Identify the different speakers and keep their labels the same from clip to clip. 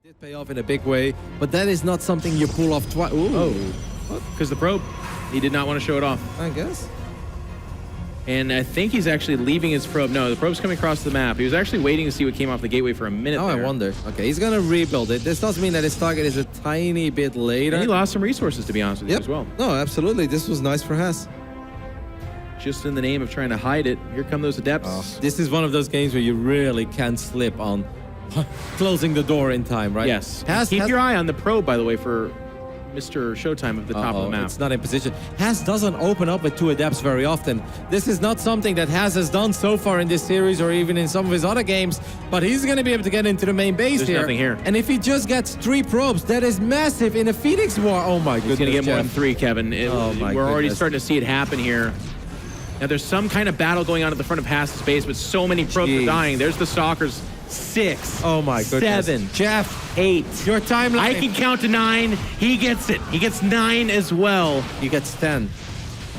Speaker 1: Did pay off in a big way, but that is not something you pull off twice.
Speaker 2: Oh, because the probe. He did not want to show it off.
Speaker 1: I guess.
Speaker 2: And I think he's actually leaving his probe. No, the probe's coming across the map. He was actually waiting to see what came off the gateway for a minute
Speaker 1: Oh,
Speaker 2: there.
Speaker 1: I wonder. Okay, he's going to rebuild it. This does mean that his target is a tiny bit later.
Speaker 2: And he lost some resources, to be honest with you, as well.
Speaker 1: No, absolutely. This was nice for Haas.
Speaker 2: Just in the name of trying to hide it, here come those adepts.
Speaker 1: Oh, this is one of those games where you really can't slip on closing the door in time, right?
Speaker 2: Yes. Keep your eye on the probe, by the way, for Mr. ShoWTimE of the top of the map.
Speaker 1: It's not in position. Haas doesn't open up with two adepts very often. This is not something that Haas has done so far in this series or even in some of his other games, but he's going to be able to get into the main base
Speaker 2: There's
Speaker 1: here.
Speaker 2: nothing here.
Speaker 1: And if he just gets 3 probes, that is massive in a Phoenix War. Oh my goodness,
Speaker 2: He's going to get more than
Speaker 1: Jeff.
Speaker 2: 3, Kevin. We're already starting to see it happen here. Now, there's some kind of battle going on at the front of Haas's base, but so many probes are dying. There's the Stalkers. 6.
Speaker 1: Oh my goodness.
Speaker 2: 7.
Speaker 1: Jeff.
Speaker 2: 8.
Speaker 1: Your timeline.
Speaker 2: I can count to 9. He gets it. He gets 9 as well.
Speaker 1: He gets 10.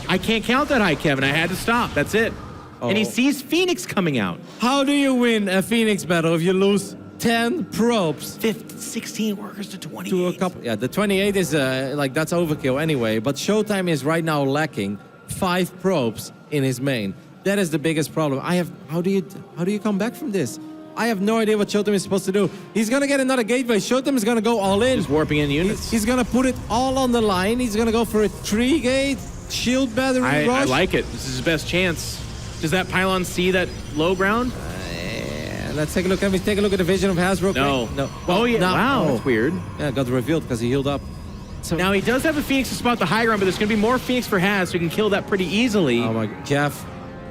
Speaker 2: I can't count that high, Kevin. I had to stop. That's it. And he sees Phoenix coming out.
Speaker 1: How do you win a Phoenix battle if you lose 10 probes?
Speaker 2: 16 workers to 28.
Speaker 1: To a couple. Yeah, the 28 is like that's overkill anyway. But ShoWTimE is right now lacking 5 probes in his main. That is the biggest problem. How do you come back from this? I have no idea what ShoWTimE is supposed to do. He's gonna get another gateway. ShoWTimE is gonna go all in.
Speaker 2: Just warping in units.
Speaker 1: He's gonna put it all on the line. He's gonna go for a 3-gate shield battery rush.
Speaker 2: I like it. This is his best chance. Does that pylon see that low ground?
Speaker 1: Let's take a look. Can we take a look at the vision of Haas real quick?
Speaker 2: No.
Speaker 1: Well,
Speaker 2: Oh, yeah.
Speaker 1: now-
Speaker 2: Wow, that's weird.
Speaker 1: Yeah, it got revealed because he healed up. So
Speaker 2: Now, he does have a Phoenix to spot the high ground, but there's going to be more Phoenix for Haas, so he can kill that pretty easily.
Speaker 1: oh my, Jeff,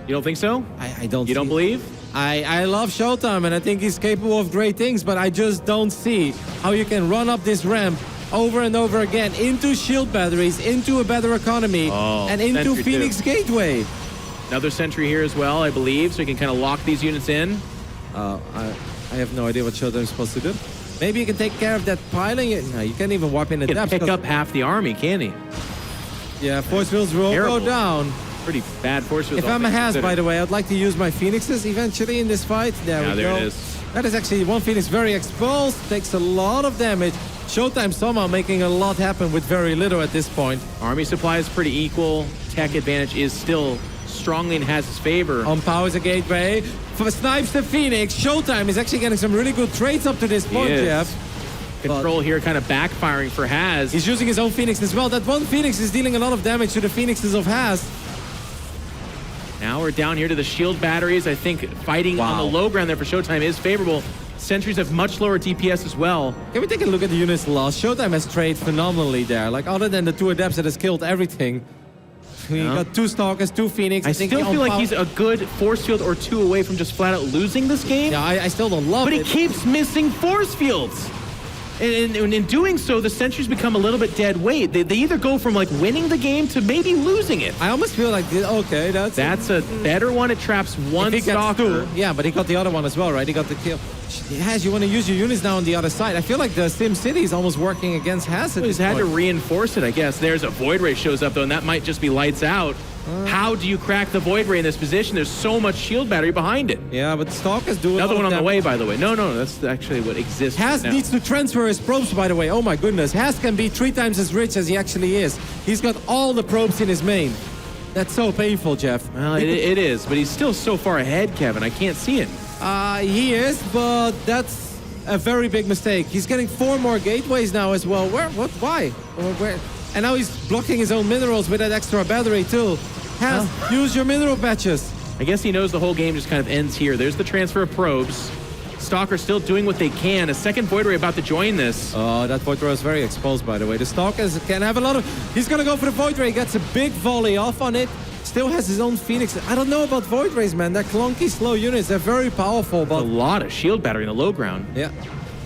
Speaker 2: You don't think so?
Speaker 1: I don't.
Speaker 2: You don't
Speaker 1: see-
Speaker 2: believe?
Speaker 1: I love ShoWTimE and I think he's capable of great things, but I just don't see how you can run up this ramp over and over again into shield batteries, into a better economy, and into
Speaker 2: Sentry
Speaker 1: Phoenix
Speaker 2: too.
Speaker 1: Gateway.
Speaker 2: Another sentry here as well, I believe, so he can kind of lock these units in.
Speaker 1: I have no idea what ShoWTimE is supposed to do. Maybe you can take care of that piling. No, you can't even warp in the
Speaker 2: He can
Speaker 1: depth.
Speaker 2: pick
Speaker 1: 'cause-
Speaker 2: up half the army, can he?
Speaker 1: Yeah, force fields will
Speaker 2: Terrible.
Speaker 1: go down.
Speaker 2: Pretty bad force field.
Speaker 1: If I'm a Haas, by the way, I'd like to use my Phoenixes eventually in this fight. There we
Speaker 2: there
Speaker 1: go.
Speaker 2: it is.
Speaker 1: That is actually one Phoenix very exposed, takes a lot of damage. ShoWTimE somehow making a lot happen with very little at this point.
Speaker 2: Army supply is pretty equal. Tech advantage is still strongly in Haas's favor.
Speaker 1: On powers a gateway, for snipes the Phoenix. ShoWTimE is actually getting some really good trades up to this point,
Speaker 2: is.
Speaker 1: Jeff.
Speaker 2: Control here kind of backfiring for Haas.
Speaker 1: He's using his own Phoenix as well. That one Phoenix is dealing a lot of damage to the Phoenixes of Haas.
Speaker 2: Now we're down here to the shield batteries. I think fighting on the low ground there for ShoWTimE is favorable. Sentries have much lower DPS as well.
Speaker 1: Can we take a look at the units lost? ShoWTimE has traded phenomenally there. Like, other than the 2 adepts that has killed everything. We got 2 Stalkers, 2 Phoenix.
Speaker 2: I
Speaker 1: think
Speaker 2: still
Speaker 1: the
Speaker 2: feel like
Speaker 1: on-power-
Speaker 2: he's a good force field or 2 away from just flat out losing this game.
Speaker 1: Yeah, I still don't love
Speaker 2: But
Speaker 1: it.
Speaker 2: he keeps missing force fields. And in doing so, the sentries become a little bit dead weight. They either go from like winning the game to maybe losing it.
Speaker 1: I almost feel like, okay,
Speaker 2: That's a better one. It traps one
Speaker 1: If he gets
Speaker 2: stalker.
Speaker 1: 2, yeah, but he got the other one as well, right? He got the kill. Haas, you want to use your units now on the other side. I feel like the Sim City is almost working against Haas at
Speaker 2: He's
Speaker 1: this
Speaker 2: had to
Speaker 1: point.
Speaker 2: reinforce it, I guess. There's a Void Ray shows up, though, and that might just be lights out. How do you crack the Void Ray in this position? There's so much shield battery behind it.
Speaker 1: Yeah, but Stalkers do
Speaker 2: Another
Speaker 1: a lot
Speaker 2: one
Speaker 1: of
Speaker 2: on the
Speaker 1: damage.
Speaker 2: way, by the way. No, that's actually what exists
Speaker 1: Haas
Speaker 2: now.
Speaker 1: needs to transfer his probes, by the way. Oh my goodness. Haas can be 3 times as rich as he actually is. He's got all the probes in his main. That's so painful, Jeff.
Speaker 2: Well, it is, but he's still so far ahead, Kevin. I can't see it.
Speaker 1: He is, but that's a very big mistake. He's getting 4 more gateways now as well. Where? What? Why? Where? And now he's blocking his own minerals with that extra battery too. Haas, use your mineral patches.
Speaker 2: I guess he knows the whole game just kind of ends here. There's the transfer of probes. Stalker still doing what they can. A second Void Ray about to join this.
Speaker 1: Oh, that Void Ray is very exposed, by the way. The Stalkers can have a lot of... He's going to go for the Void Ray. Gets a big volley off on it. Still has his own Phoenix. I don't know about Void Rays, man. They're clunky, slow units. They're very powerful, but...
Speaker 2: A lot of shield battery in the low ground.
Speaker 1: Yeah.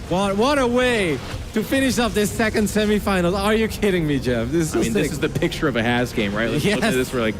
Speaker 1: What a way to finish off this second semifinal. Are you kidding me, Jeff? This is
Speaker 2: I mean,
Speaker 1: sick.
Speaker 2: this is the picture of a Haas game, right? Let's look at
Speaker 1: Yes.
Speaker 2: this. We're like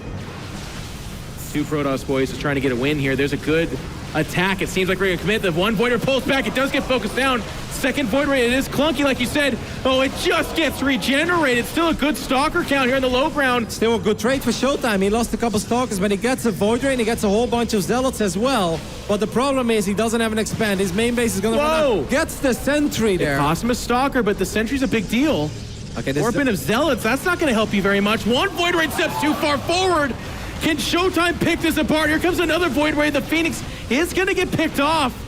Speaker 2: 2 Protoss boys just trying to get a win here. There's a good attack. It seems like we're going to commit. The one Void Ray pulls back. It does get focused down. Second Void Ray, it is clunky, like you said. Oh, it just gets regenerated. Still a good Stalker count here in the low ground.
Speaker 1: Still a good trade for ShoWTimE. He lost a couple Stalkers, but he gets a Void Ray and he gets a whole bunch of Zealots as well. But the problem is he doesn't have an expand. His main base is going to run out. Gets the Sentry there.
Speaker 2: It cost him a Stalker, but the Sentry's a big deal.
Speaker 1: Okay, this
Speaker 2: Orphan of Zealots, that's not going to help you very much. One Void Ray steps too far forward. Can ShoWTimE pick this apart? Here comes another Void Ray. The Phoenix is going to get picked off.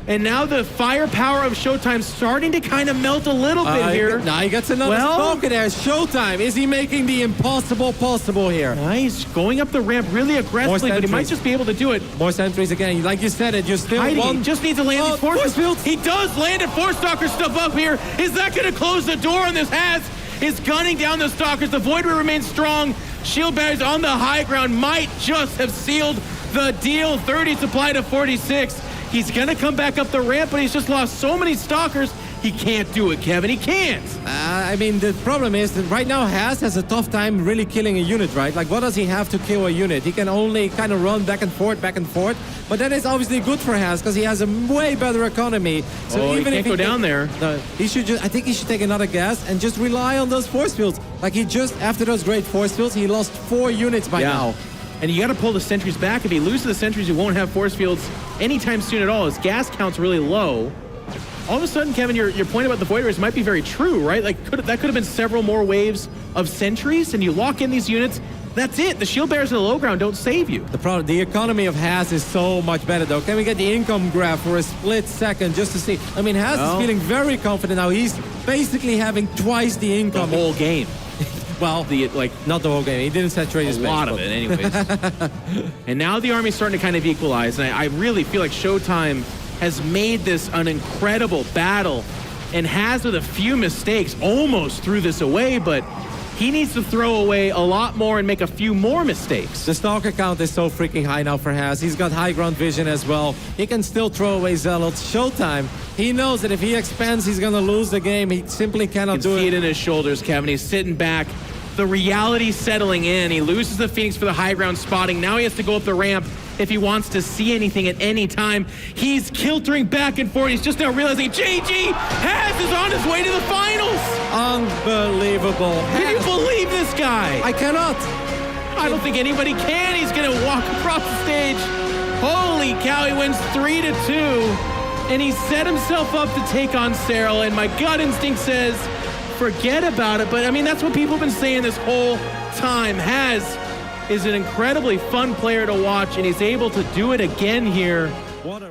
Speaker 2: And now the firepower of ShoWTimE starting to kind of melt a little bit here.
Speaker 1: Now he gets another Stalker there. ShoWTimE, is he making the impossible possible here?
Speaker 2: Nice, going up the ramp really aggressively, but he might just be able to do it.
Speaker 1: More sentries again. Like you said, it just still
Speaker 2: He just needs to land these force fields. He does land it. Four Stalkers stuff up here. Is that going to close the door on this Has? Is gunning down the Stalkers. The Void Ray remains strong. Shield barriers on the high ground might just have sealed the deal. 30 supply to 46. He's going to come back up the ramp, but he's just lost so many Stalkers. He can't do it, Kevin. He can't.
Speaker 1: I mean, the problem is that right now has a tough time really killing a unit, right? Like, what does he have to kill a unit? He can only kind of run back and forth. But that is obviously good for Has because he has a way better economy. So even
Speaker 2: he
Speaker 1: if
Speaker 2: can't go down there.
Speaker 1: He should I think he should take another gas and just rely on those force fields. Like, he just, after those great force fields, he lost 4 units by now.
Speaker 2: And you got to pull the sentries back. If he loses the sentries, he won't have force fields anytime soon at all. His gas count's really low. All of a sudden, Kevin, your point about the Void Rays might be very true, right? Like, that could have been several more waves of sentries, and you lock in these units. That's it. The shield bearers in the low ground don't save you.
Speaker 1: The economy of Has is so much better, though. Can we get the income graph for a split second just to see? I mean, Has is feeling very confident now. He's basically having twice the income.
Speaker 2: The whole game.
Speaker 1: Well, not the whole game. He didn't saturate his base.
Speaker 2: A lot of it, anyways. And now the Army's starting to kind of equalize, and I really feel like ShoWTimE has made this an incredible battle and Has, with a few mistakes, almost threw this away, but he needs to throw away a lot more and make a few more mistakes.
Speaker 1: The Stalker count is so freaking high now for Has. He's got high ground vision as well. He can still throw away Zealots. ShoWTimE, he knows that if he expands, he's going to lose the game. He simply cannot do it.
Speaker 2: You can see it in his shoulders, Kevin. He's sitting back. The reality settling in. He loses the Phoenix for the high ground spotting. Now he has to go up the ramp if he wants to see anything at any time. He's kiltering back and forth. He's just now realizing JG Has is on his way to the finals.
Speaker 1: Unbelievable.
Speaker 2: Can you believe this guy?
Speaker 1: I cannot.
Speaker 2: I don't think anybody can. He's going to walk across the stage. Holy cow, he wins 3-2. And he set himself up to take on Cyril. And my gut instinct says, forget about it. But I mean, that's what people have been saying this whole time. Has is an incredibly fun player to watch, and he's able to do it again here.
Speaker 1: What a